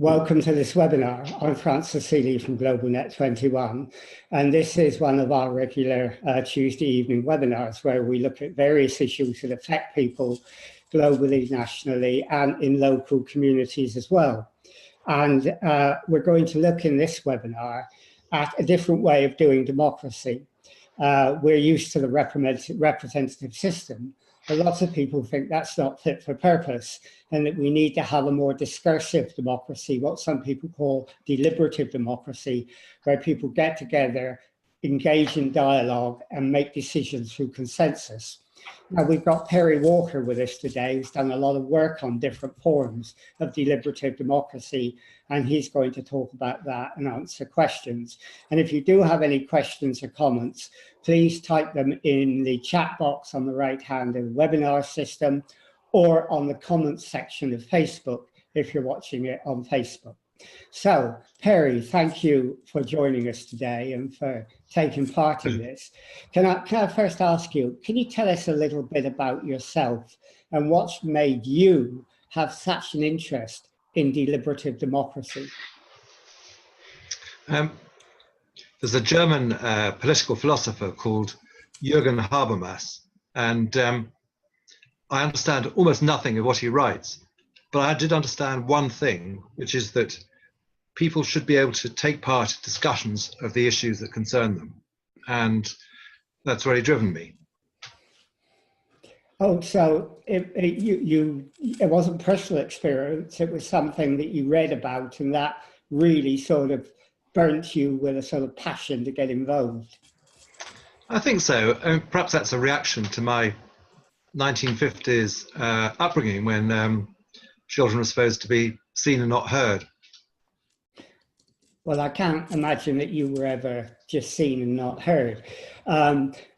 Welcome to this webinar. I'm Francis Seeley from GlobalNet 21, and this is one of our regular Tuesday evening webinars where we look at various issues that affect people globally, nationally, and in local communities as well. And we're going to look in this webinar at a different way of doing democracy. We're used to the representative system. A lot of people think that's not fit for purpose and that we need to have a more discursive democracy, what some people call deliberative democracy, where people get together, engage in dialogue and make decisions through consensus. Now, we've got Perry Walker with us today, who's done a lot of work on different forms of deliberative democracy, and he's going to talk about that and answer questions. And if you do have any questions or comments, please type them in the chat box on the right hand of the webinar system or on the comments section of Facebook if you're watching it on Facebook. So, Perry, thank you for joining us today and for taking part in this. Can I first ask you, can you tell us a little bit about yourself and what's made you have such an interest in deliberative democracy? There's a German political philosopher called Jürgen Habermas, and I understand almost nothing of what he writes, but I did understand one thing, which is that people should be able to take part in discussions of the issues that concern them, and that's really driven me. Oh, so it wasn't personal experience, it was something that you read about and that really sort of burnt you with a sort of passion to get involved? I think so. Perhaps that's a reaction to my 1950s upbringing when children were supposed to be seen and not heard. Well, I can't imagine that you were ever just seen and not heard.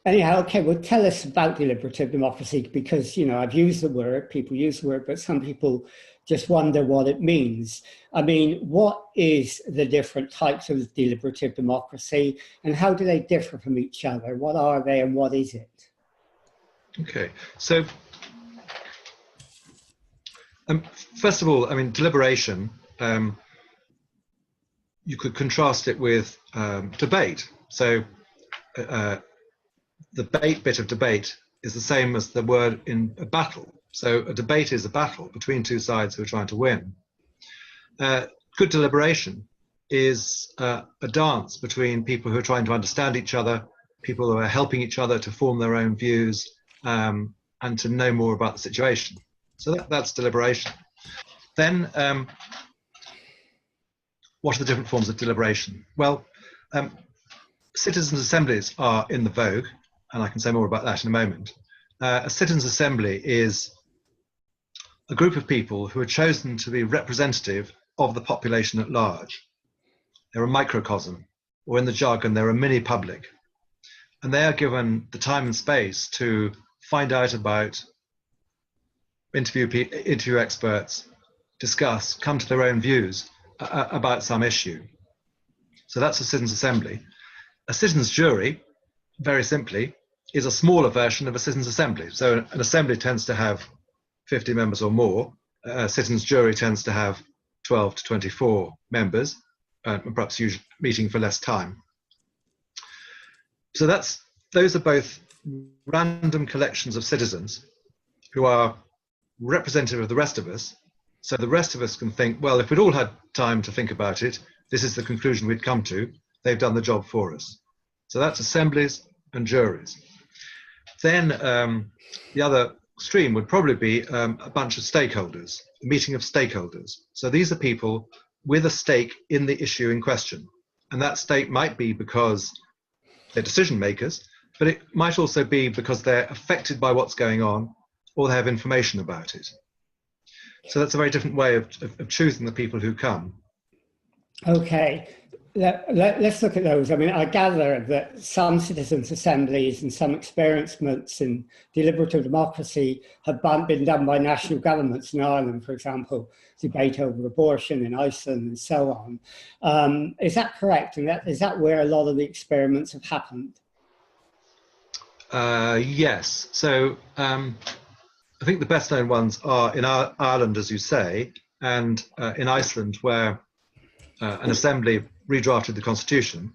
Anyhow, okay, well, tell us about deliberative democracy, because, you know, I've used the word, people use the word, but some people just wonder what it means. I mean, what is the different types of deliberative democracy and how do they differ from each other? What are they and what is it? Okay, so first of all, I mean, deliberation, you could contrast it with debate. So the bit of debate is the same as the word in a battle. So a debate is a battle between two sides who are trying to win. Good deliberation is a dance between people who are trying to understand each other, people who are helping each other to form their own views and to know more about the situation. So that's deliberation. Then what are the different forms of deliberation? Well, citizens' assemblies are in the vogue, and I can say more about that in a moment. A citizens' assembly is a group of people who are chosen to be representative of the population at large. They're a microcosm, or in the jargon, they're a mini public. And they are given the time and space to find out about, interview experts, discuss, come to their own views about some issue. So that's a citizens' assembly. A citizens' jury, very simply, is a smaller version of a citizens' assembly. So an assembly tends to have 50 members or more. A citizens' jury tends to have 12 to 24 members, and perhaps usually meeting for less time. So those are both random collections of citizens who are representative of the rest of us. So the rest of us can think, well, if we'd all had time to think about it, this is the conclusion we'd come to. They've done the job for us. So that's assemblies and juries. Then the other stream would probably be a bunch of stakeholders, a meeting of stakeholders. So these are people with a stake in the issue in question. And that stake might be because they're decision makers, but it might also be because they're affected by what's going on or they have information about it. So that's a very different way of choosing the people who come. Okay, let's look at those. I mean, I gather that some citizens' assemblies and some experiments in deliberative democracy have been done by national governments in Ireland, for example, debate over abortion in Iceland and so on. Is that correct? And is that where a lot of the experiments have happened? Yes. So I think the best known ones are in Ireland, as you say, and in Iceland, where an assembly redrafted the constitution.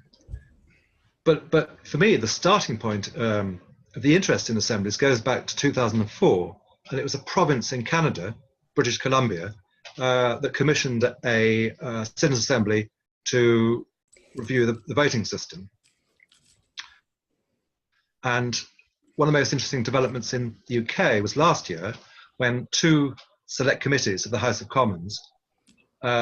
But for me, the starting point of the interest in assemblies goes back to 2004, and it was a province in Canada, British Columbia, that commissioned a citizens' assembly to review the voting system. And one of the most interesting developments in the UK was last year, when two select committees of the House of Commons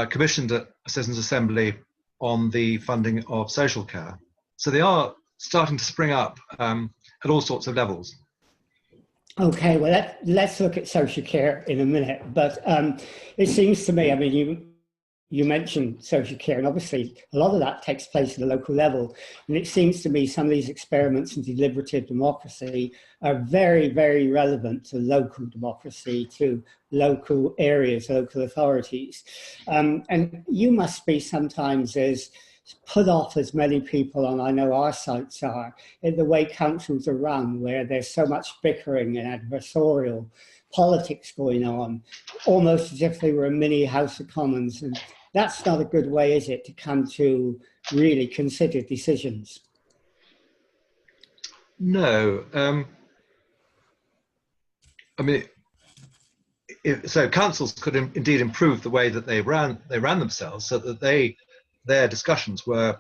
commissioned a citizens' assembly on the funding of social care. So they are starting to spring up at all sorts of levels. Okay, well, let's look at social care in a minute. But it seems to me, I mean, you mentioned social care, and obviously a lot of that takes place at the local level. And it seems to me some of these experiments in deliberative democracy are very, very relevant to local democracy, to local areas, local authorities. And you must be sometimes as put off as many people, and I know our sites are, in the way councils are run, where there's so much bickering and adversarial politics going on, almost as if they were a mini House of Commons. And that's not a good way, is it, to come to really consider decisions? No. I mean, so councils could indeed improve the way that they ran themselves, so that their discussions were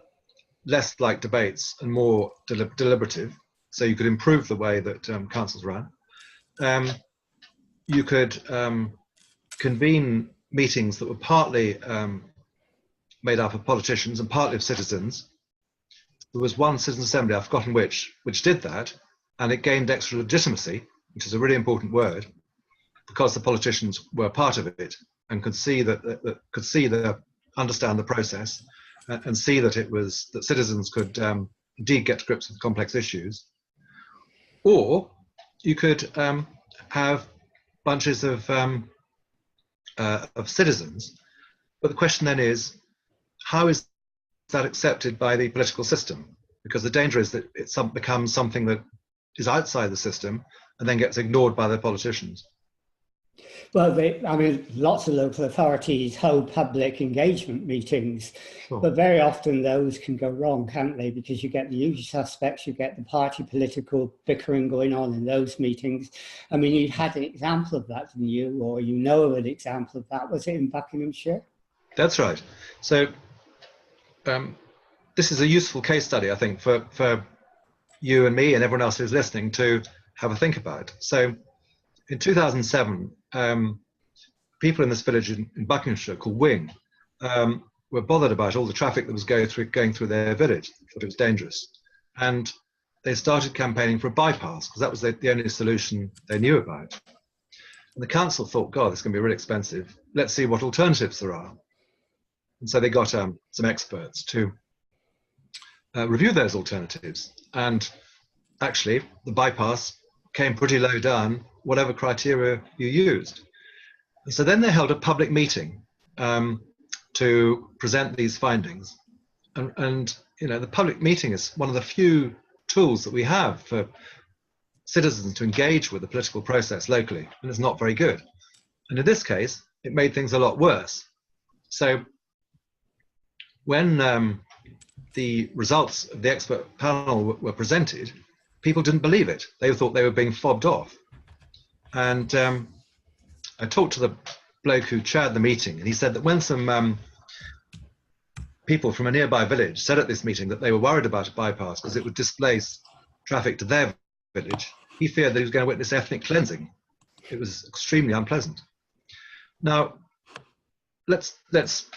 less like debates and more deliberative. So you could improve the way that councils ran. You could convene meetings that were partly made up of politicians and partly of citizens. There was one citizen assembly, I've forgotten which did that, and it gained extra legitimacy, which is a really important word, because the politicians were part of it and could see understand the process, and see that that citizens could indeed get to grips with complex issues. Or you could have bunches of citizens, but the question then is, how is that accepted by the political system? Because the danger is that it becomes something that is outside the system and then gets ignored by the politicians. Well, I mean, lots of local authorities hold public engagement meetings, Sure. But very often those can go wrong, can't they? Because you get the usual suspects, you get the party political bickering going on in those meetings. I mean, you had an example of that, didn't you? Or you know of an example of that. Was it in Buckinghamshire? That's right. So this is a useful case study, I think, for you and me and everyone else who's listening to have a think about. So in 2007, people in this village in Buckinghamshire called Wing were bothered about all the traffic that was going through their village, thought it was dangerous. And they started campaigning for a bypass, because that was the only solution they knew about. And the council thought, God, this is going to be really expensive. Let's see what alternatives there are. And so they got some experts to review those alternatives. And actually, the bypass came pretty low down, whatever criteria you used. And so then they held a public meeting to present these findings. And you know, the public meeting is one of the few tools that we have for citizens to engage with the political process locally, and it's not very good. And in this case, it made things a lot worse. So when the results of the expert panel were presented, people didn't believe it. They thought they were being fobbed off. And I talked to the bloke who chaired the meeting, and he said that when some people from a nearby village said at this meeting that they were worried about a bypass because it would displace traffic to their village, he feared that he was going to witness ethnic cleansing. It was extremely unpleasant. Now, let's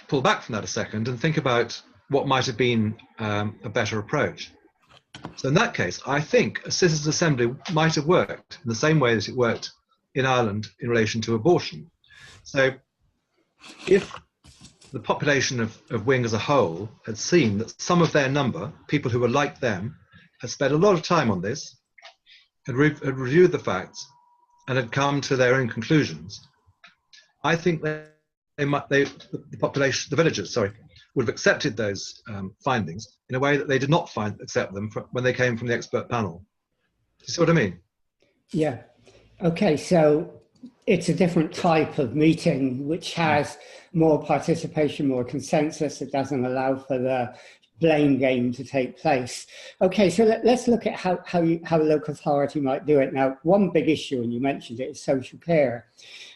pull back from that a second and think about what might have been a better approach. So in that case, I think a citizens' assembly might have worked in the same way that it worked in Ireland in relation to abortion. So if the population of Wing as a whole had seen that some of their number, people who were like them, had spent a lot of time on this, had reviewed the facts, and had come to their own conclusions, I think the villagers, would have accepted those findings in a way that they did not accept them when they came from the expert panel. Do you see what I mean? Yeah. Okay, so it's a different type of meeting which has more participation, more consensus. It doesn't allow for the blame game to take place. Okay, so let's look at how local authority might do it. Now, one big issue, and you mentioned it, is social care.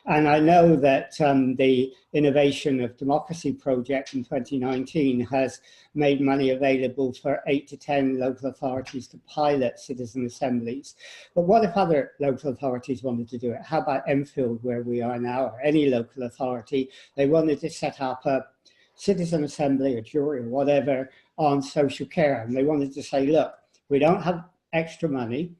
And I know that the Innovation of Democracy project in 2019 has made money available for 8 to 10 local authorities to pilot citizen assemblies. But what if other local authorities wanted to do it? How about Enfield, where we are now, or any local authority? They wanted to set up a citizen assembly, a jury, or whatever, on social care. And they wanted to say, look, we don't have extra money.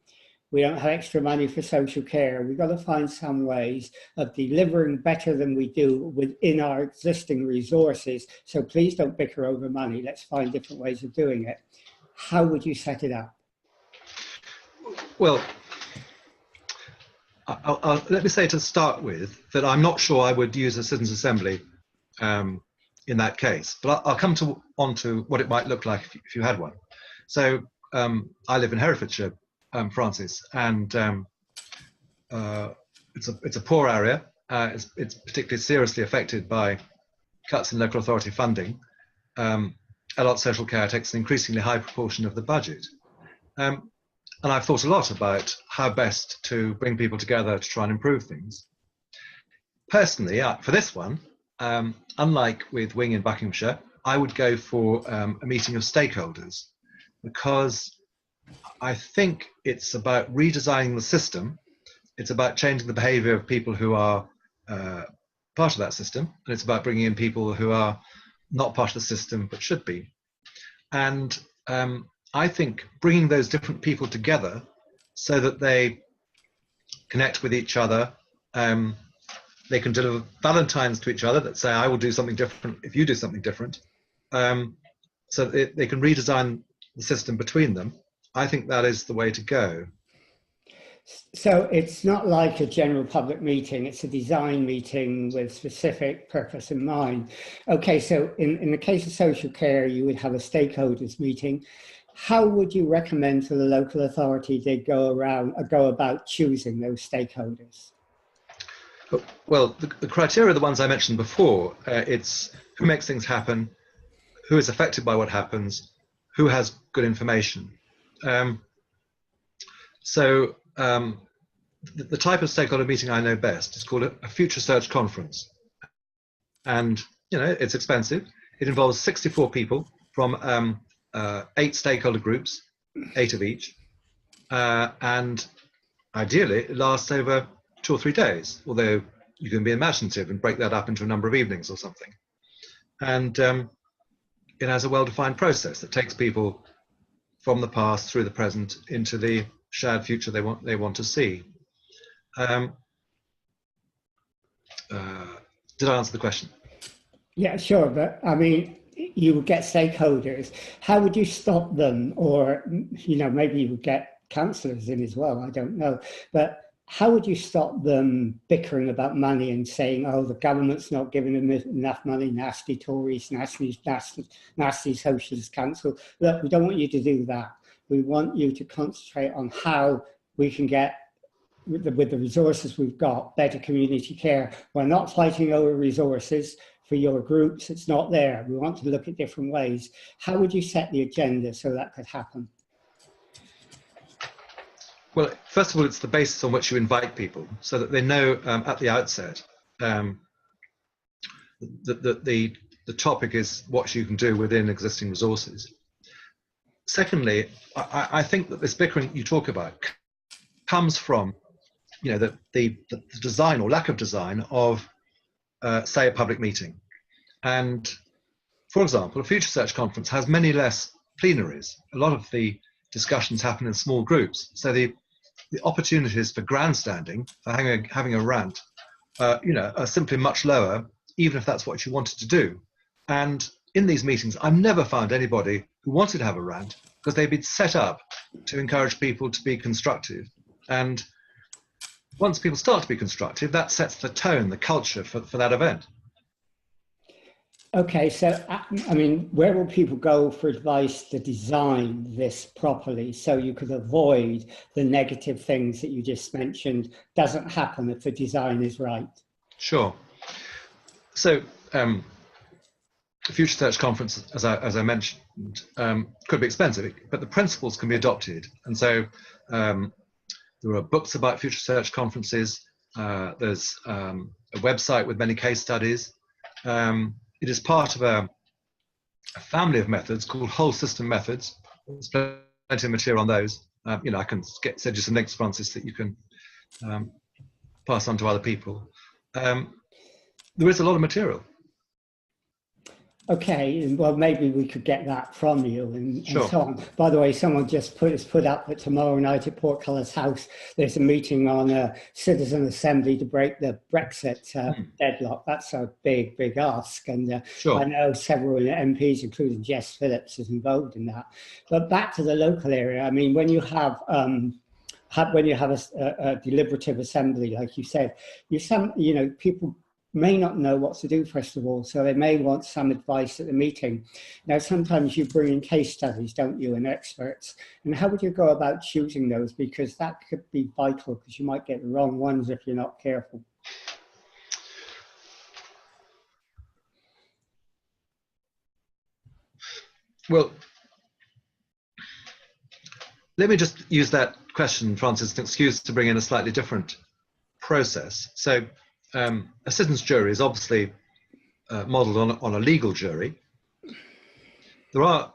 We don't have extra money for social care. We've got to find some ways of delivering better than we do within our existing resources. So please don't bicker over money. Let's find different ways of doing it. How would you set it up? Well, let me say to start with that I'm not sure I would use a citizens' assembly in that case, but I'll come on to what it might look like if you had one. So I live in Herefordshire, Francis, and it's a poor area. It's particularly seriously affected by cuts in local authority funding. Adult social care takes an increasingly high proportion of the budget. And I've thought a lot about how best to bring people together to try and improve things. Personally, for this one, unlike with Wing in Buckinghamshire, I would go for a meeting of stakeholders, because I think it's about redesigning the system. It's about changing the behavior of people who are part of that system, and it's about bringing in people who are not part of the system but should be. And I think bringing those different people together so that they connect with each other, they can deliver Valentines to each other that say, I will do something different if you do something different, so that they can redesign the system between them. I think that is the way to go. So it's not like a general public meeting, it's a design meeting with specific purpose in mind. Okay, so in the case of social care, you would have a stakeholders meeting. How would you recommend to the local authority they go about choosing those stakeholders? Well, the criteria are the ones I mentioned before. It's who makes things happen, who is affected by what happens, who has good information. The type of stakeholder meeting I know best is called a future search conference. And, it's expensive. It involves 64 people from 8 stakeholder groups, 8 of each. And ideally, it lasts over 2 or 3 days, although you can be imaginative and break that up into a number of evenings or something. And it has a well-defined process that takes people from the past through the present into the shared future they want to see. Did I answer the question? Yeah, sure. But I mean, you would get stakeholders. How would you stop them? Or, maybe you would get councillors in as well. I don't know. But how would you stop them bickering about money and saying, oh, the government's not giving them enough money, nasty Tories, nasty Socialist Council? Look, we don't want you to do that. We want you to concentrate on how we can get, with the resources we've got, better community care. We're not fighting over resources for your groups. It's not there. We want to look at different ways. How would you set the agenda so that could happen? Well, first of all, it's the basis on which you invite people so that they know at the outset that the topic is what you can do within existing resources. Secondly, I think that this bickering you talk about comes from the design or lack of design of, say, a public meeting. And, for example, a future search conference has many less plenaries. A lot of the discussions happen in small groups. So the opportunities for grandstanding, for having a rant, are simply much lower, even if that's what you wanted to do. And in these meetings, I've never found anybody who wanted to have a rant, because they've been set up to encourage people to be constructive. And once people start to be constructive, that sets the tone, the culture for that event. Okay, so I mean, where will people go for advice to design this properly so you could avoid the negative things that you just mentioned doesn't happen if the design is right? Sure. So Future Search Conference, as I mentioned, could be expensive, but the principles can be adopted. And so there are books about Future Search conferences. There's a website with many case studies. It is part of a family of methods called whole system methods. There's plenty of material on those. You know, I can send you some links, Francis, that you can pass on to other people. There is a lot of material. Okay, well, maybe we could get that from you and Sure. so on. By the way, someone just put up that tomorrow night at Portcullis House, there's a meeting on a citizen assembly to break the Brexit deadlock. That's a big, big ask. And Sure. I know several MPs, including Jess Phillips, is involved in that. But back to the local area, I mean, when you have a deliberative assembly, like you said, you know, people may not know what to do, first of all, so they may want some advice at the meeting. Now, sometimes you bring in case studies, don't you, and experts, and how would you go about choosing those? Because that could be vital, because you might get the wrong ones if you're not careful. Well, let me just use that question, Francis, as an excuse to bring in a slightly different process. So a citizens' jury is obviously modelled on a legal jury. There are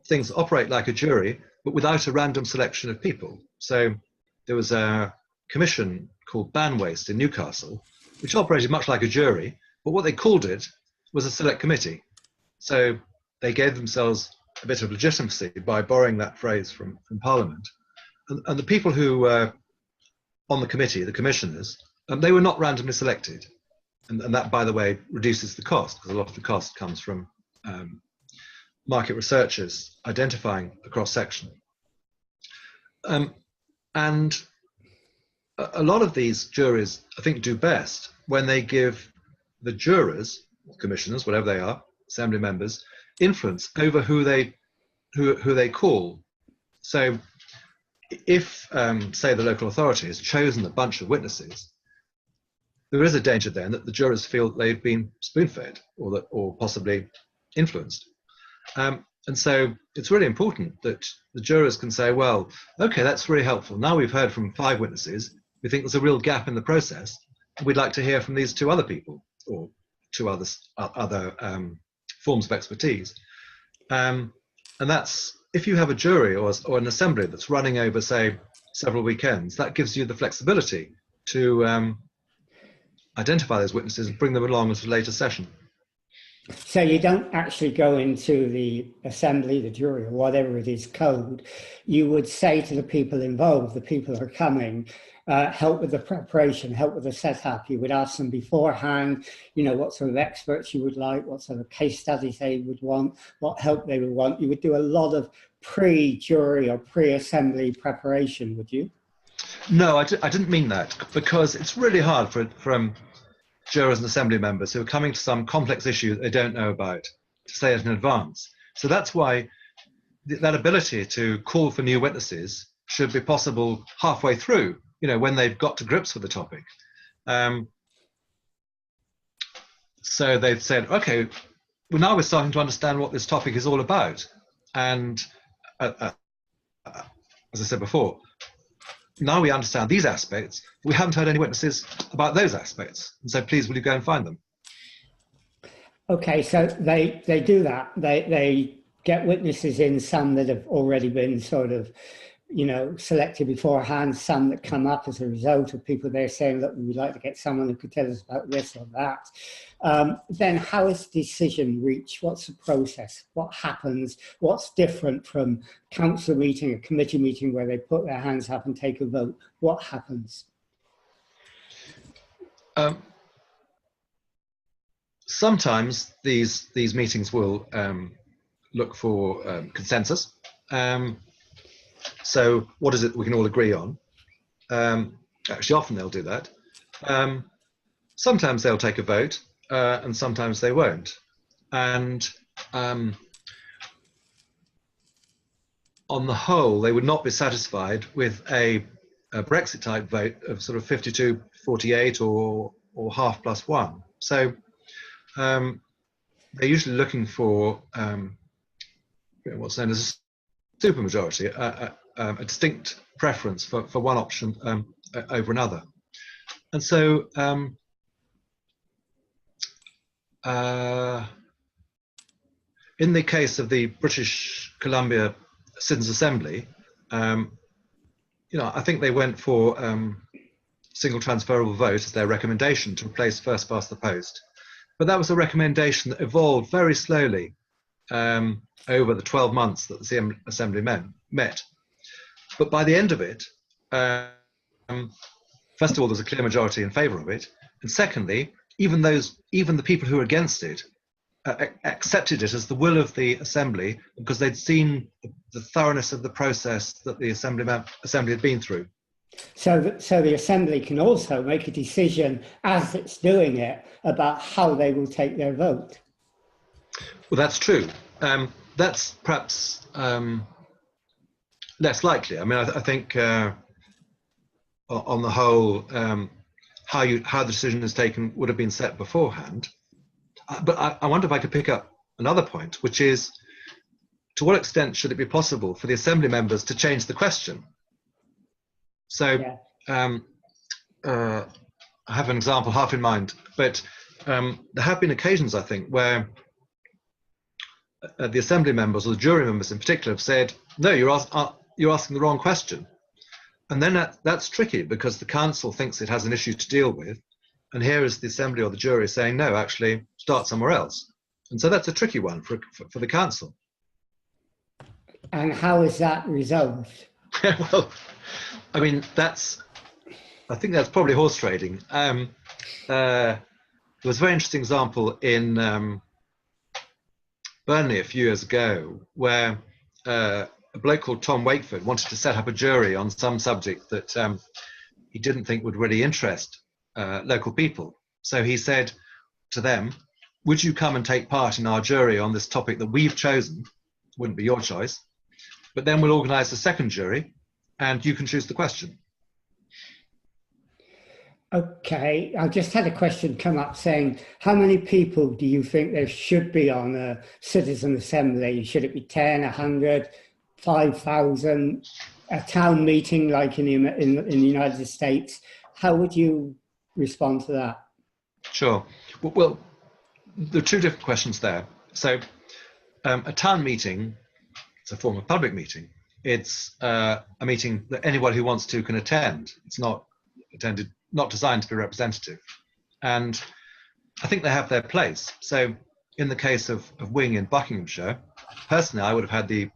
things that operate like a jury, but without a random selection of people. So there was a commission called Ban Waste in Newcastle, which operated much like a jury, but what they called it was a select committee. So they gave themselves a bit of legitimacy by borrowing that phrase from Parliament. And the people who were on the committee, the commissioners, they were not randomly selected. And that, by the way, reduces the cost, because a lot of the cost comes from market researchers identifying the cross-section. And a lot of these juries, I think, do best when they give the jurors, commissioners, whatever they are, assembly members, influence over who they call. So if, say, the local authority has chosen a bunch of witnesses, there is a danger then that the jurors feel that they've been spoon-fed or possibly influenced. And so it's really important that the jurors can say, well, okay, that's really helpful. Now we've heard from 5 witnesses. We think there's a real gap in the process. We'd like to hear from these 2 other people or 2 other forms of expertise. And that's, if you have a jury or an assembly that's running over, say, several weekends, that gives you the flexibility to identify those witnesses and bring them along at a later session. So you don't actually go into the assembly, the jury, or whatever it is, code. You would say to the people involved, the people who are coming, help with the preparation, help with the setup. You would ask them beforehand, you know, what sort of experts you would like, what sort of case studies they would want, what help they would want. You would do a lot of pre-jury or pre-assembly preparation, would you? No, I didn't mean that, because it's really hard for jurors and assembly members who are coming to some complex issue that they don't know about to say it in advance. So that's why that ability to call for new witnesses should be possible halfway through, you know, when they've got to grips with the topic. So they've said, okay, well, now we're starting to understand what this topic is all about. And as I said before, now we understand these aspects, but we haven't heard any witnesses about those aspects. And so please, will you go and find them? Okay, so they do that. They get witnesses in, some that have already been sort of, you know, selected beforehand, some that come up as a result of people they're saying, look, we'd like to get someone who could tell us about this or that. Then how is decision reached? What's the process? What happens? What's different from council meeting, a committee meeting where they put their hands up and take a vote? What happens? Sometimes these meetings will look for consensus. So what is it we can all agree on? Actually, often they'll do that. Sometimes they'll take a vote, and sometimes they won't. and on the whole, they would not be satisfied with a Brexit type vote of sort of 52-48 or half plus one. So they're usually looking for what's known as a supermajority, a distinct preference for one option over another. And so in the case of the British Columbia Citizens Assembly, I think they went for single transferable vote as their recommendation to replace first past the post. But that was a recommendation that evolved very slowly over the 12 months that the Assembly met. But by the end of it, first of all, there's a clear majority in favour of it. And secondly, even the people who were against it accepted it as the will of the Assembly because they'd seen the thoroughness of the process that the Assembly had been through. So the Assembly can also make a decision as it's doing it about how they will take their vote. Well, that's true. That's perhaps less likely. I mean, I think on the whole, how the decision is taken would have been set beforehand. But I wonder if I could pick up another point, which is, to what extent should it be possible for the Assembly members to change the question? So yeah. I have an example half in mind, but there have been occasions, I think, where the Assembly members, or the jury members in particular, have said, no, you're asking the wrong question. And then that's tricky because the council thinks it has an issue to deal with. And here is the Assembly or the jury saying, no, actually, start somewhere else. And so that's a tricky one for the council. And how is that resolved? Well, I mean, I think that's probably horse trading. There was a very interesting example in Burnley a few years ago where a bloke called Tom Wakeford wanted to set up a jury on some subject that he didn't think would really interest local people. So he said to them, would you come and take part in our jury on this topic that we've chosen? Wouldn't be your choice. But then we'll organise a second jury and you can choose the question. Okay, I just had a question come up saying, how many people do you think there should be on a citizen assembly? Should it be 10, 100, 5,000? A town meeting like in the United States? How would you respond to that? Sure. Well, there are two different questions there. So a town meeting, it's a form of public meeting. It's a meeting that anyone who wants to can attend. It's not designed to be representative. And I think they have their place. So in the case of Wing in Buckinghamshire, personally, I would have had the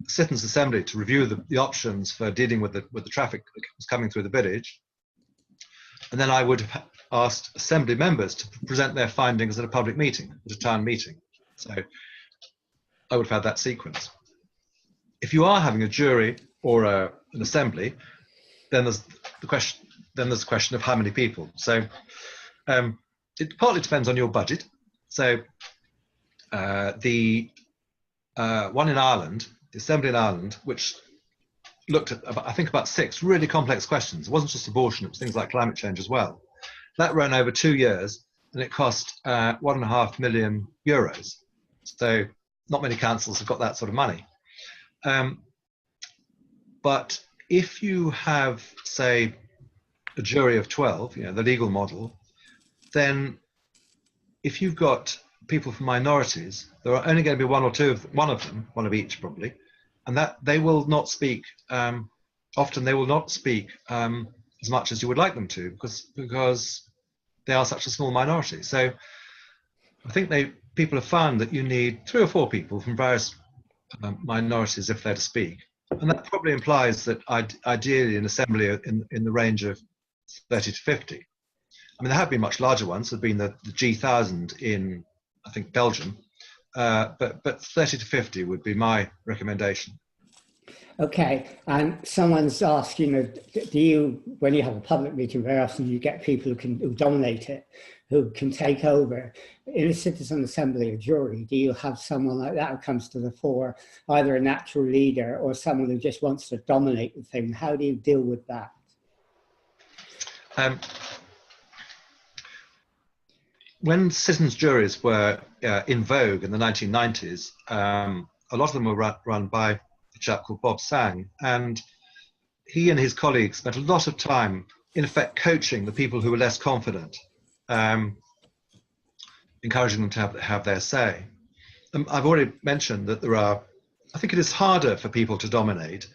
Citizens' Assembly to review the options for dealing with the traffic that was coming through the village. And then I would have asked Assembly members to present their findings at a public meeting, at a town meeting. So I would have had that sequence. If you are having a jury or an assembly, then there's the question of how many people. So it partly depends on your budget. So the one in Ireland, the Assembly in Ireland, which looked at, I think, about 6 really complex questions. It wasn't just abortion, it was things like climate change as well. That ran over 2 years and it cost €1.5 million. So not many councils have got that sort of money. But if you have, say, a jury of 12, the legal model, then if you've got people from minorities, there are only going to be one of each probably, and that they will not speak. Often they will not speak as much as you would like them to, because they are such a small minority. So I think people have found that you need 3 or 4 people from various minorities if they're to speak, and that probably implies that ideally an assembly in the range of 30 to 50. I mean, there have been much larger ones. There have been the G1000 in, I think, Belgium, but 30 to 50 would be my recommendation. Okay, and someone's asked, do you, when you have a public meeting, very often you get people who dominate it. who can take over. In a citizen assembly or jury, do you have someone like that who comes to the fore, either a natural leader or someone who just wants to dominate the thing? How do you deal with that? When citizens' juries were in vogue in the 1990s, a lot of them were run by a chap called Bob Sang, and he and his colleagues spent a lot of time, in effect, coaching the people who were less confident, encouraging them to have their say. I've already mentioned that I think it is harder for people to dominate.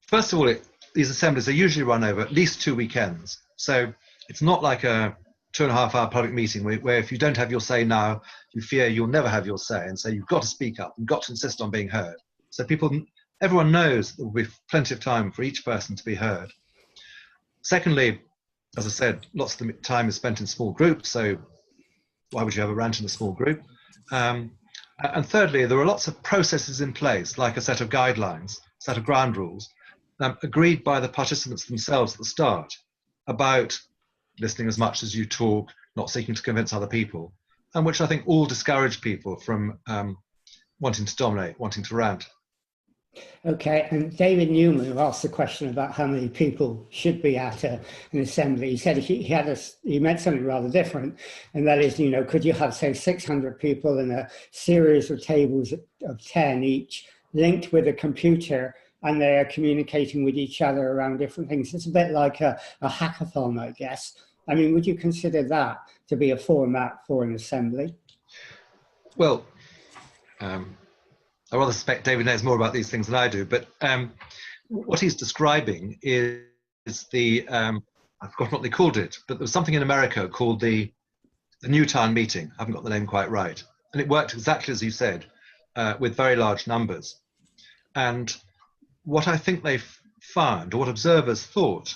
First of all, these assemblies are usually run over at least 2 weekends. So it's not like a 2.5-hour public meeting where if you don't have your say now, you fear you'll never have your say. And so you've got to speak up, you've got to insist on being heard. So everyone knows there will be plenty of time for each person to be heard. Secondly, as I said, lots of the time is spent in small groups. So why would you have a rant in a small group? And thirdly, there are lots of processes in place, like a set of guidelines, set of ground rules, agreed by the participants themselves at the start, about listening as much as you talk, not seeking to convince other people, and which I think all discourage people from wanting to dominate, wanting to rant. Okay, and David Newman asked the question about how many people should be at an assembly. He said he meant something rather different, and that is, could you have, say, 600 people in a series of tables of 10 each, linked with a computer, and they are communicating with each other around different things? It's a bit like a hackathon, I guess. I mean, would you consider that to be a format for an assembly? Well, I rather suspect David knows more about these things than I do, but what he's describing is I've forgotten what they called it, but there was something in America called the Newtown meeting. I haven't got the name quite right. And it worked exactly as you said, with very large numbers. And what I think they found, or what observers thought,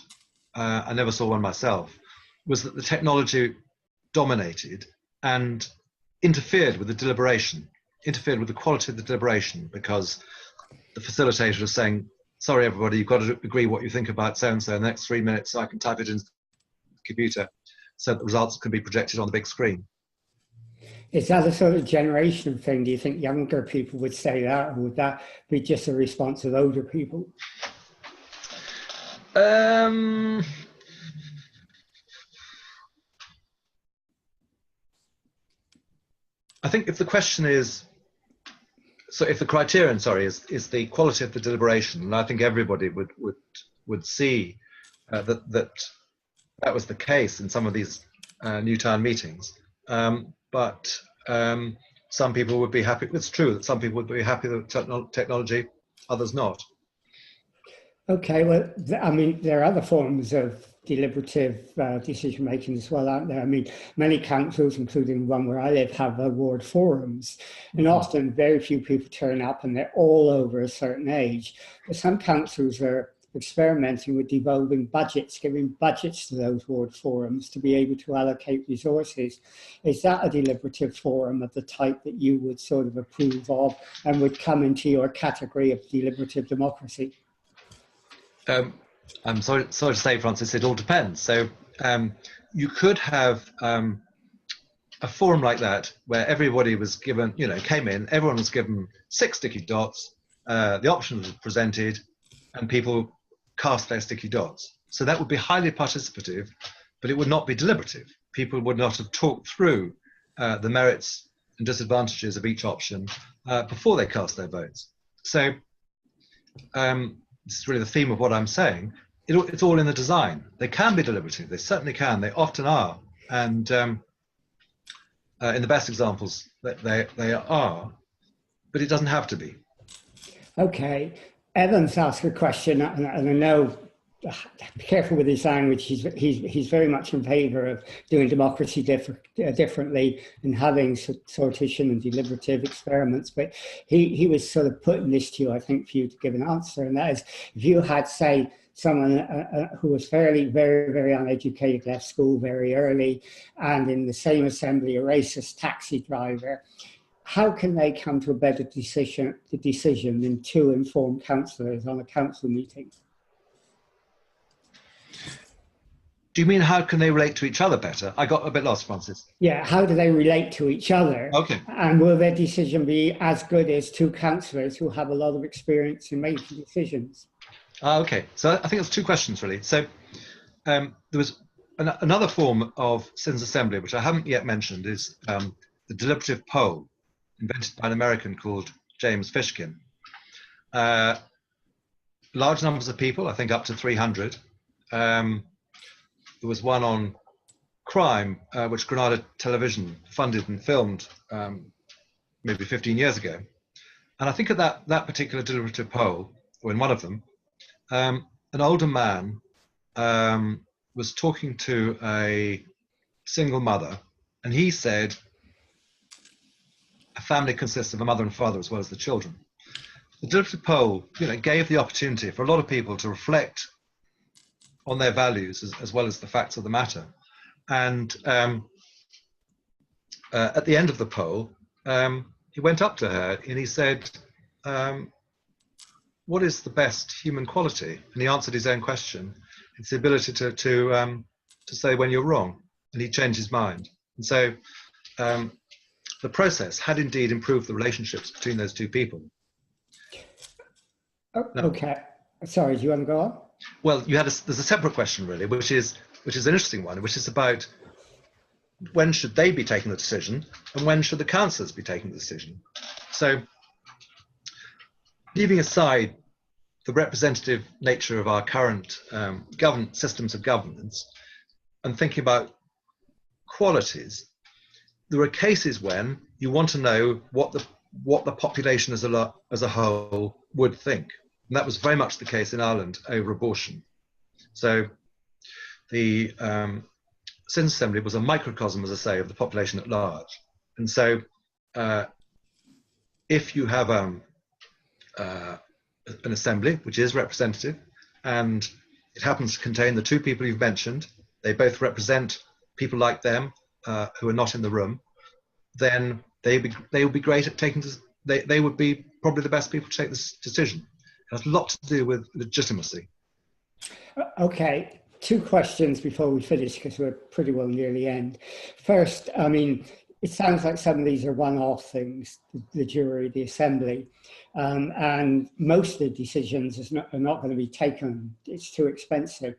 I never saw one myself, was that the technology dominated and interfered with the deliberation, interfered with the quality of the deliberation, because the facilitator was saying, sorry, everybody, you've got to agree what you think about so-and-so in the next 3 minutes so I can type it into the computer so that the results can be projected on the big screen. Is that a sort of generation thing? Do you think younger people would say that, or would that be just a response of older people? I think if the question is, so if the criterion, is the quality of the deliberation, and I think everybody would see that was the case in some of these Newtown meetings. But some people would be happy. It's true that some people would be happy with technology, others not. Okay, well, I mean, there are other forms of deliberative decision making as well, aren't there? I mean, many councils, including one where I live, have ward forums, and often very few people turn up, and they're all over a certain age. But some councils are experimenting with devolving budgets, giving budgets to those ward forums to be able to allocate resources. Is that a deliberative forum of the type that you would sort of approve of and would come into your category of deliberative democracy? I'm sorry to say, Francis, it all depends. So you could have a forum like that where everybody was given, came in, everyone was given 6 sticky dots, the options were presented, and people cast their sticky dots. So that would be highly participative, but it would not be deliberative. People would not have talked through the merits and disadvantages of each option before they cast their votes. So this is really the theme of what I'm saying. It's all in the design. They can be deliberative. They certainly can. They often are. And in the best examples, they are. But it doesn't have to be. Okay. Evans asked a question, and I know, be careful with his language. He's very much in favour of doing democracy differently and having sortition and deliberative experiments. But he was sort of putting this to you, I think, for you to give an answer. And that is, if you had, say, someone who was very, very uneducated, left school very early, and in the same assembly, a racist taxi driver, how can they come to a better decision than 2 informed councillors on a council meeting? Do you mean how can they relate to each other better? I got a bit lost, Francis. Yeah, how do they relate to each other? Okay. And will their decision be as good as two councillors who have a lot of experience in making decisions? Okay, so I think it's two questions really. So there was another form of citizens' assembly, which I haven't yet mentioned, is the deliberative poll, invented by an American called James Fishkin. Large numbers of people, I think up to 300. There was one on crime, which Granada Television funded and filmed maybe 15 years ago. And I think at that particular deliberative poll, or in one of them, an older man was talking to a single mother, and he said, a family consists of a mother and father as well as the children. The deliberative poll, gave the opportunity for a lot of people to reflect on their values as well as the facts of the matter. And at the end of the poll, he went up to her and he said, what is the best human quality? And he answered his own question. It's the ability to say when you're wrong. And he changed his mind. And so the process had indeed improved the relationships between those two people. Oh, okay. Sorry, do you want to go on? Well, there's a separate question really, which is an interesting one, which is about when should they be taking the decision and when should the councillors be taking the decision. So leaving aside the representative nature of our current systems of governance and thinking about qualities, there are cases when you want to know what the population as a whole would think. And that was very much the case in Ireland over abortion. So the Citizens' Assembly was a microcosm, as I say, of the population at large. And so if you have an assembly which is representative and it happens to contain the two people you've mentioned, they both represent people like them who are not in the room, then they would be great at taking this. They would be probably the best people to take this decision. It has a lot to do with legitimacy. Okay, two questions before we finish because we're pretty well near the end. First, I mean, it sounds like some of these are one-off things, the jury, the assembly, and most of the decisions are not going to be taken. It's too expensive.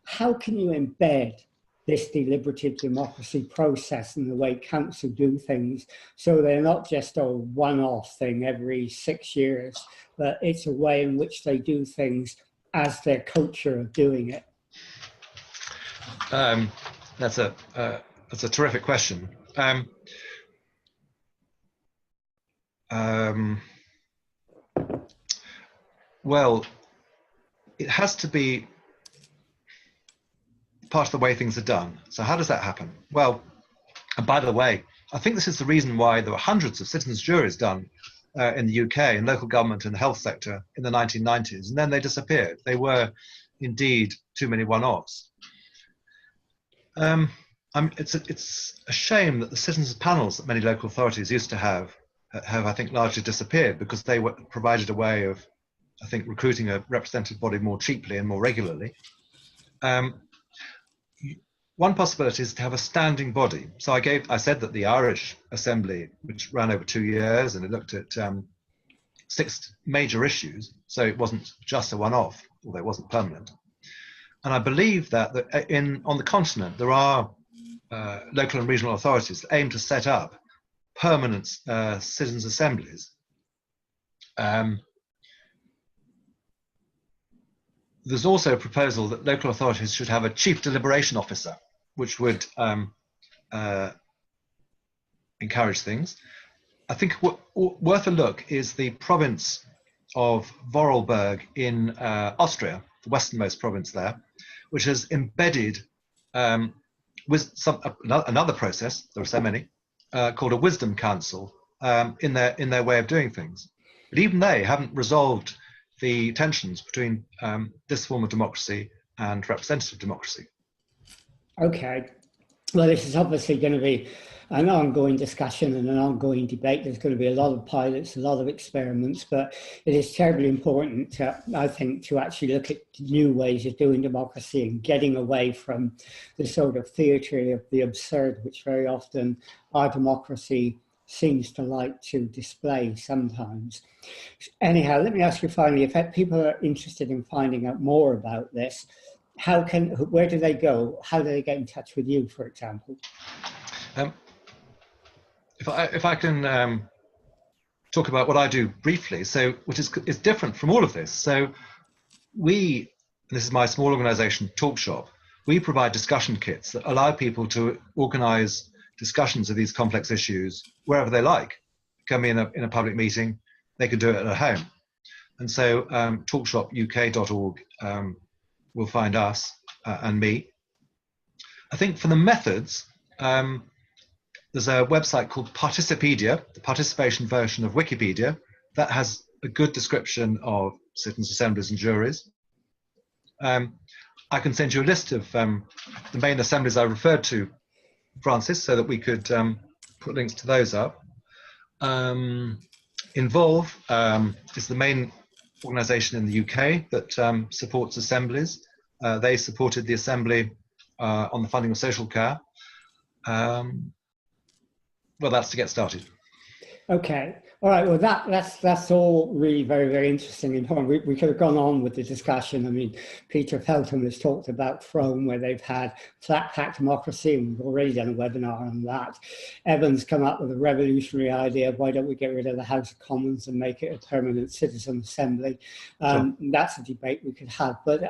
How can you embed this deliberative democracy process and the way council do things so they're not just a one-off thing every 6 years, but it's a way in which they do things as their culture of doing it? That's a terrific question. Well, it has to be part of the way things are done. So how does that happen? Well, and by the way, I think this is the reason why there were hundreds of citizens' juries done in the UK in local government and the health sector in the 1990s, and then they disappeared. They were indeed too many one-offs. It's a shame that the citizens' panels that many local authorities used to have, I think, largely disappeared because they provided a way of, I think, recruiting a representative body more cheaply and more regularly. One possibility is to have a standing body. So I said that the Irish Assembly, which ran over 2 years and it looked at 6 major issues, so it wasn't just a one-off, although it wasn't permanent. And I believe that on the continent there are local and regional authorities that aim to set up permanent citizens' assemblies. There's also a proposal that local authorities should have a chief deliberation officer, which would encourage things. I think worth a look is the province of Vorarlberg in Austria, the westernmost province there, which has embedded with another process, there are so many, called a wisdom council in their way of doing things. But even they haven't resolved the tensions between this form of democracy and representative democracy. Okay. Well, this is obviously going to be an ongoing discussion and an ongoing debate. There's going to be a lot of pilots, a lot of experiments, but it is terribly important, I think, to actually look at new ways of doing democracy and getting away from the sort of theatre of the absurd, which very often our democracy seems to like to display sometimes. Anyhow, let me ask you finally, if people are interested in finding out more about this, where do they go? How do they get in touch with you, for example? If I can talk about what I do briefly, so which is different from all of this. So and this is my small organization, Talkshop, we provide discussion kits that allow people to organize discussions of these complex issues wherever they like. Come in a public meeting, they could do it at home. And so talkshopuk.org will find us and me. I think for the methods, there's a website called Participedia, the participation version of Wikipedia, that has a good description of citizens' assemblies and juries. I can send you a list of the main assemblies I referred to, Francis, so that we could put links to those up. Involve is the main organisation in the UK that supports assemblies. They supported the Assembly on the funding of social care. Well, that's to get started. Okay. All right. Well, that's all really very, very interesting. And we could have gone on with the discussion. I mean, Peter Feltham has talked about Frome, where they've had flat pack democracy, and we've already done a webinar on that. Evan's come up with a revolutionary idea of why don't we get rid of the House of Commons and make it a permanent citizen assembly. Sure. That's a debate we could have. But,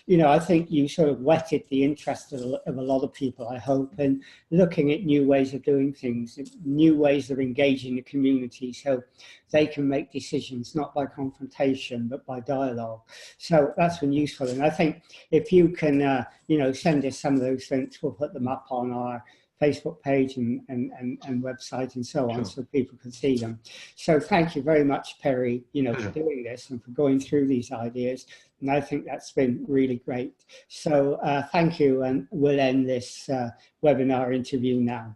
you know, I think you sort of whetted the interest of a lot of people, I hope, in looking at new ways of doing things, new ways of engaging the community, so they can make decisions not by confrontation but by dialogue. So that's been useful, and I think if you can you know, send us some of those links, we'll put them up on our Facebook page and website and so on. Sure. So people can see them. So thank you very much, Perry, you know, for doing this and for going through these ideas, and I think that's been really great. So thank you, and we'll end this webinar interview now.